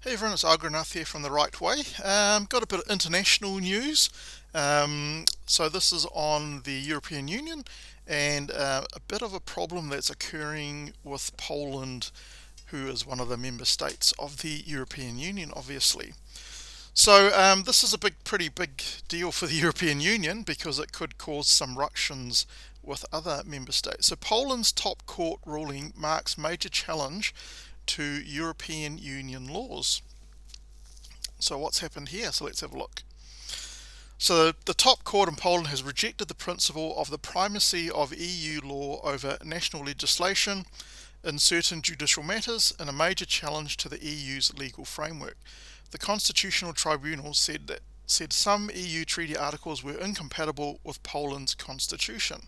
Hey everyone, it's Agranath here from The Right Way. Got a bit of international news. So this is on the European Union and a bit of a problem that's occurring with Poland, who is one of the member states of the European Union, obviously. So this is a pretty big deal for the European Union because it could cause some ructions with other member states. So Poland's top court ruling marks major challenge to European Union laws. So what's happened here? So let's have a look. So the top court in Poland has rejected the principle of the primacy of EU law over national legislation in certain judicial matters in a major challenge to the EU's legal framework. The Constitutional Tribunal said some EU treaty articles were incompatible with Poland's constitution.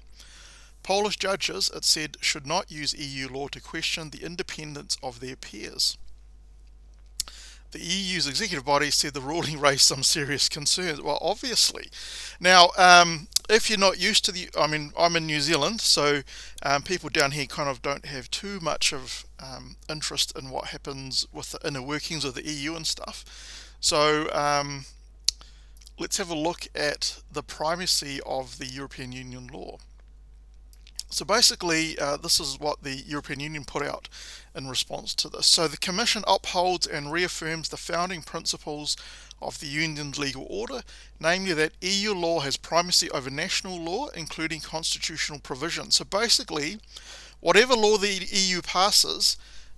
Polish judges, it said, should not use EU law to question the independence of their peers. The EU's executive body said the ruling raised some serious concerns. Well, obviously. Now, if you're not used to I'm in New Zealand, so people down here kind of don't have too much of interest in what happens with the inner workings of the EU and stuff. So let's have a look at the primacy of the European Union law. So basically, this is what the European Union put out in response to this. So the Commission upholds and reaffirms the founding principles of the Union's legal order, namely that EU law has primacy over national law, including constitutional provisions. So basically, whatever law the EU passes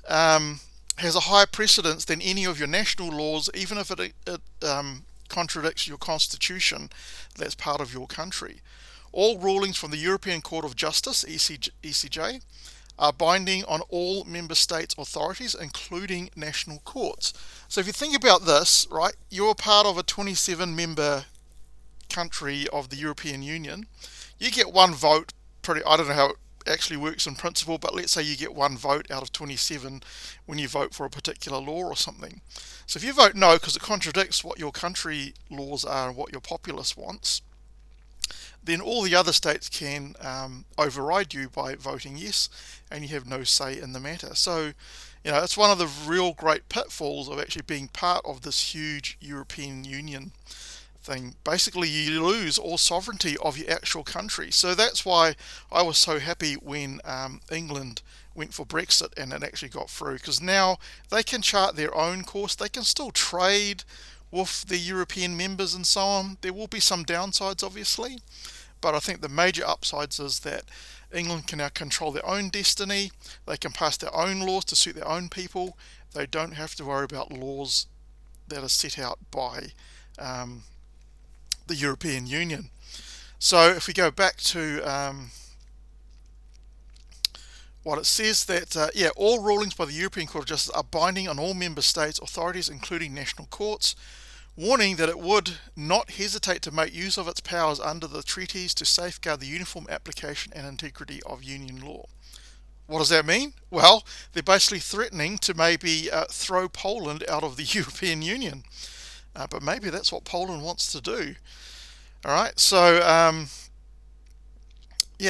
has a higher precedence than any of your national laws, even if it contradicts your constitution that's part of your country. All rulings from the European Court of Justice, ECJ, are binding on all member states' authorities, including national courts. So if you think about this, right, you're part of a 27-member country of the European Union. You get one vote, I don't know how it actually works in principle, but let's say you get one vote out of 27 when you vote for a particular law or something. So if you vote no because it contradicts what your country laws are and what your populace wants, then all the other states can override you by voting yes, and you have no say in the matter. So, it's one of the real great pitfalls of actually being part of this huge European Union thing. Basically, you lose all sovereignty of your actual country. So that's why I was so happy when England went for Brexit and it actually got through, because now they can chart their own course. They can still trade with the European members and so on. There will be some downsides, obviously, but I think the major upsides is that England can now control their own destiny. They can pass their own laws to suit their own people. They don't have to worry about laws that are set out by the European Union. So if we go back to what it says, that all rulings by the European Court of Justice are binding on all member states' authorities, including national courts, warning that it would not hesitate to make use of its powers under the treaties to safeguard the uniform application and integrity of union law. What does that mean? Well, they're basically threatening to maybe throw Poland out of the European Union. But maybe that's what Poland wants to do. All right, so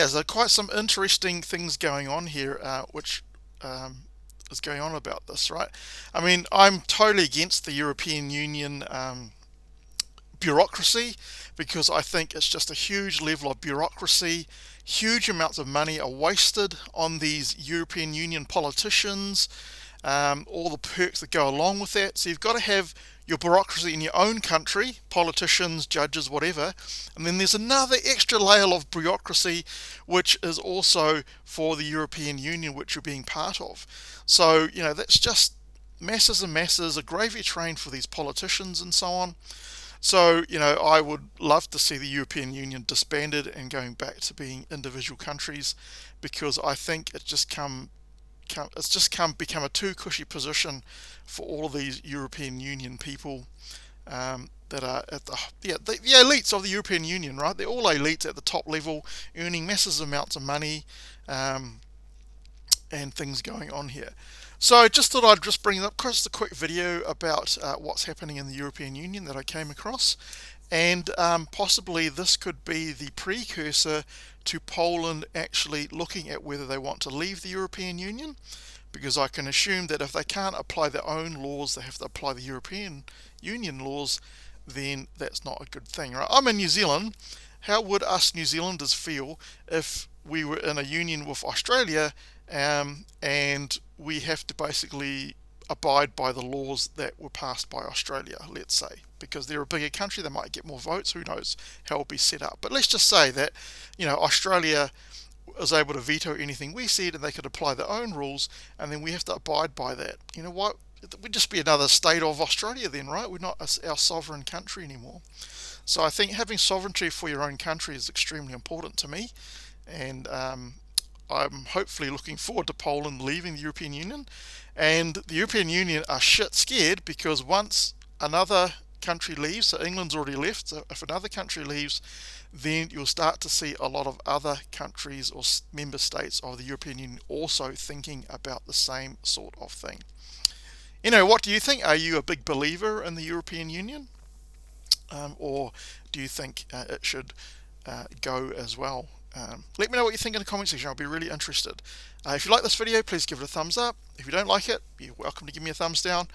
so quite some interesting things going on here, which is going on about this, right? I mean, I'm totally against the European Union bureaucracy, because I think it's just a huge level of bureaucracy. Huge amounts of money are wasted on these European Union politicians, all the perks that go along with that. So you've got to have your bureaucracy in your own country, politicians, judges, whatever, and then there's another extra layer of bureaucracy which is also for the European Union, which you're being part of. So that's just masses and masses, a gravy train for these politicians and so on. So I would love to see the European Union disbanded and going back to being individual countries, because I think it's just become a too cushy position for all of these European Union people that are at the elites of the European Union, right? They're all elites at the top level, earning massive amounts of money, and things going on here. So I just thought I'd just bring up just a quick video about what's happening in the European Union that I came across, and possibly this could be the precursor to Poland actually looking at whether they want to leave the European Union. because I can assume that if they can't apply their own laws, they have to apply the European Union laws, then that's not a good thing, right? I'm in New Zealand. How would us New Zealanders feel if we were in a union with Australia, and we have to basically abide by the laws that were passed by Australia, let's say, because they're a bigger country, they might get more votes, who knows how it'll be set up. But let's just say that, Australia was able to veto anything we said, and they could apply their own rules, and then we have to abide by that. You know what? We'd just be another state of Australia then, right? We're not our sovereign country anymore. So I think having sovereignty for your own country is extremely important to me, and I'm hopefully looking forward to Poland leaving the European Union. And the European Union are shit scared, because once another country leaves, so England's already left, so if another country leaves, then you'll start to see a lot of other countries or member states of the European Union also thinking about the same sort of thing. What do you think? Are you a big believer in the European Union? Or do you think it should go as well? Let me know what you think in the comment section. I'll be really interested. If you like this video, please give it a thumbs up. If you don't like it, you're welcome to give me a thumbs down.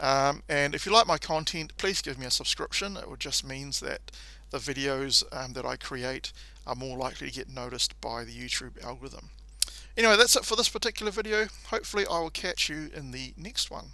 And if you like my content, please give me a subscription. It just means that the videos that I create are more likely to get noticed by the YouTube algorithm. Anyway, that's it for this particular video. Hopefully I will catch you in the next one.